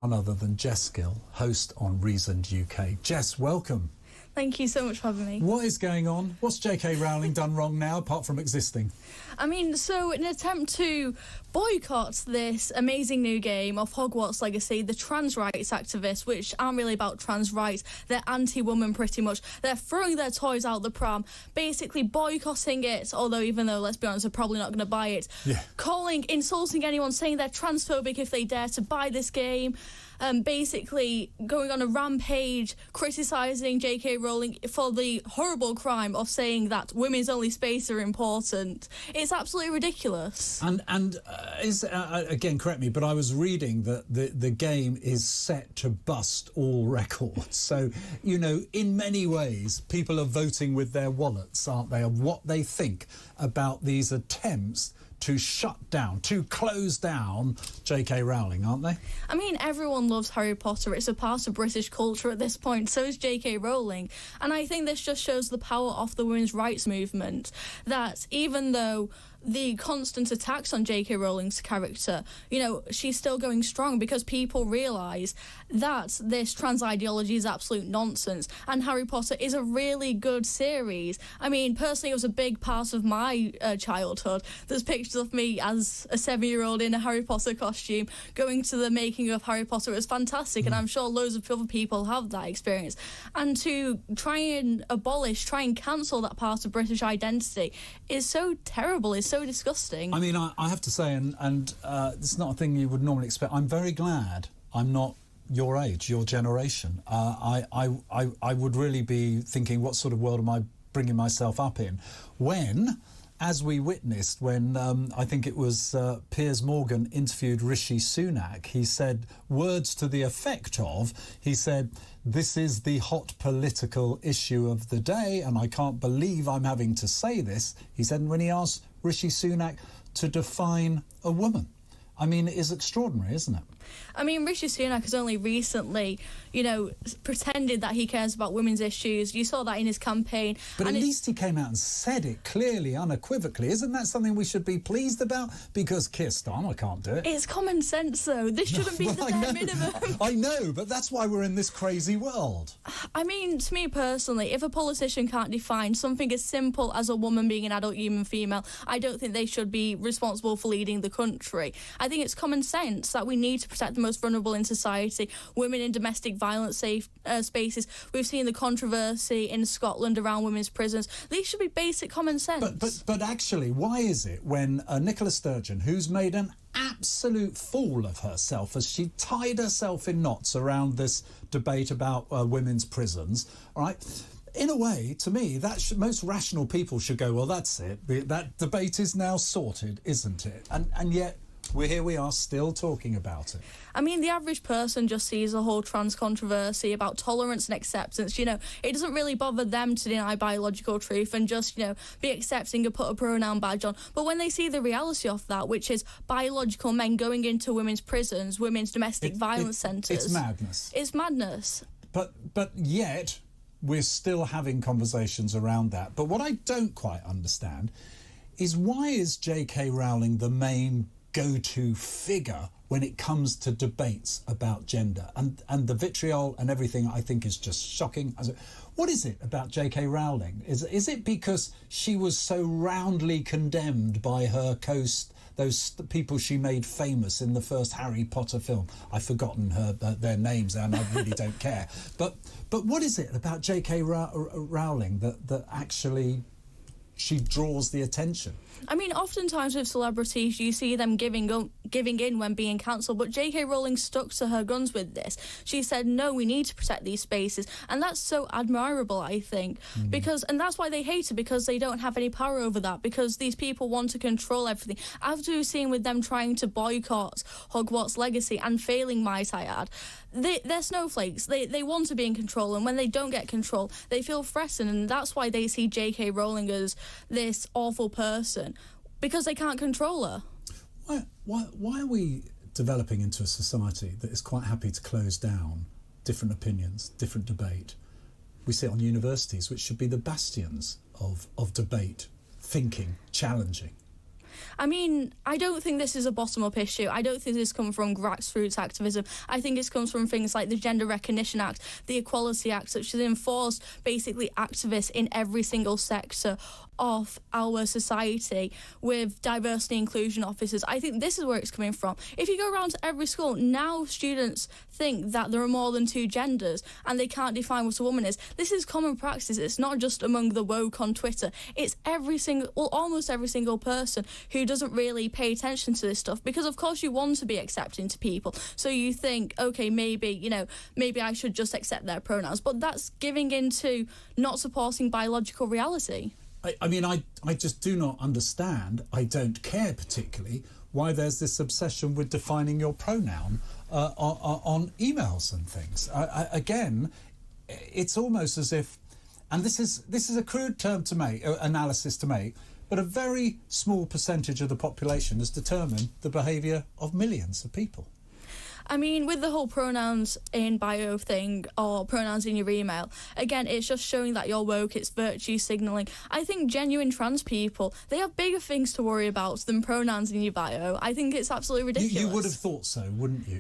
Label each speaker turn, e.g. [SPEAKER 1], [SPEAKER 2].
[SPEAKER 1] None other than Jess Gill, host on Reasoned UK. Jess, welcome.
[SPEAKER 2] Thank you so much for having me.
[SPEAKER 1] What is going on? What's JK Rowling done wrong now, apart from existing?
[SPEAKER 2] So in an attempt to boycott this amazing new game of Hogwarts Legacy, the trans rights activists, which aren't really about trans rights, they're anti-woman pretty much, they're throwing their toys out the pram, basically boycotting it, although even though, let's be honest, they're probably not going to buy it, insulting anyone, saying they're transphobic if they dare to buy this game, basically going on a rampage, criticising JK Rowling for the horrible crime of saying that women's only space are important. It's absolutely ridiculous.
[SPEAKER 1] Again, correct me, but I was reading that the game is set to bust all records. So, you know, in many ways, people are voting with their wallets, aren't they, of what they think about these attempts to shut down, to close down JK Rowling, aren't they?
[SPEAKER 2] I mean, everyone loves Harry Potter. It's a part of British culture at this point. So is JK Rowling. And I think this just shows the power of the women's rights movement, that even though the constant attacks on JK Rowling's character, you know, she's still going strong because people realise that this trans ideology is absolute nonsense, and Harry Potter is a really good series. I mean, personally, it was a big part of my childhood. There's pictures of me as a 7-year-old in a Harry Potter costume going to the making of Harry Potter. It was fantastic, and I'm sure loads of other people have that experience. And to try and cancel that part of British identity is so terrible, is so disgusting. I
[SPEAKER 1] mean, I have to say, and it's not a thing you would normally expect, I'm very glad I'm not your age, your generation. I would really be thinking, what sort of world am I bringing myself up in? When, as we witnessed when I think it was Piers Morgan interviewed Rishi Sunak, he said words to the effect of, he said, "This is the hot political issue of the day, and I can't believe I'm having to say this," he said, when he asked Rishi Sunak to define a woman. I mean, it is extraordinary, isn't it?
[SPEAKER 2] I mean, Rishi Sunak has only recently, you know, pretended that he cares about women's issues. You saw that in his campaign.
[SPEAKER 1] But at least he came out and said it clearly, unequivocally. Isn't that something we should be pleased about? Because Keir Starmer can't do it.
[SPEAKER 2] It's common sense, though. This shouldn't be the bare minimum.
[SPEAKER 1] I know, but that's why we're in this crazy world.
[SPEAKER 2] I mean, to me personally, if a politician can't define something as simple as a woman being an adult human female, I don't think they should be responsible for leading the country. I think it's common sense that we need to protect the most vulnerable in society, women in domestic violence safe spaces. We've seen the controversy in Scotland around women's prisons. These should be basic common sense.
[SPEAKER 1] But actually, why is it when Nicola Sturgeon, who's made an absolute fool of herself as she tied herself in knots around this debate about women's prisons, all right? In a way, to me, most rational people should go, well, that's it. That debate is now sorted, isn't it? And yet, here we are still talking about it.
[SPEAKER 2] I mean, the average person just sees the whole trans controversy about tolerance and acceptance. You know, it doesn't really bother them to deny biological truth and just, you know, be accepting and put a pronoun badge on. But when they see the reality of that, which is biological men going into women's prisons, women's domestic violence centres...
[SPEAKER 1] It's madness.
[SPEAKER 2] It's madness.
[SPEAKER 1] But yet, we're still having conversations around that. But what I don't quite understand is, why is JK Rowling the main go-to figure when it comes to debates about gender? And the vitriol and everything, I think, is just shocking. What is it about JK Rowling? Is it because she was so roundly condemned by her those people she made famous in the first Harry Potter film? I've forgotten their names and I really don't care. But what is it about JK Rowling that actually she draws the attention?
[SPEAKER 2] I mean, oftentimes with celebrities, you see them giving in when being cancelled, but JK Rowling stuck to her guns with this. She said, no, we need to protect these spaces, and that's so admirable, I think, and that's why they hate her, because they don't have any power over that, because these people want to control everything. After we've seen with them trying to boycott Hogwarts Legacy and failing, might I add, they're snowflakes. They want to be in control, and when they don't get control, they feel threatened, and that's why they see JK Rowling as this awful person, because they can't control her.
[SPEAKER 1] Why are we developing into a society that is quite happy to close down different opinions, different debate? We see it on universities, which should be the bastions of debate, thinking, challenging.
[SPEAKER 2] I mean, I don't think this is a bottom-up issue. I don't think this comes from grassroots activism. I think it comes from things like the Gender Recognition Act, the Equality Act, which has enforced basically activists in every single sector of our society with diversity inclusion officers. I think this is where it's coming from. If you go around to every school, now students think that there are more than two genders and they can't define what a woman is. This is common practice. It's not just among the woke on Twitter. It's almost every single person who doesn't really pay attention to this stuff, because of course you want to be accepting to people. So you think, okay, maybe I should just accept their pronouns, but that's giving into not supporting biological reality.
[SPEAKER 1] I mean, I just do not understand, I don't care particularly, why there's this obsession with defining your pronoun on emails and things. Again, it's almost as if, and this is a crude term to make, analysis to make, but a very small percentage of the population has determined the behaviour of millions of people.
[SPEAKER 2] I mean, with the whole pronouns in bio thing or pronouns in your email, again, it's just showing that you're woke, it's virtue signalling. I think genuine trans people, they have bigger things to worry about than pronouns in your bio. I think it's absolutely ridiculous.
[SPEAKER 1] You would have thought so, wouldn't you?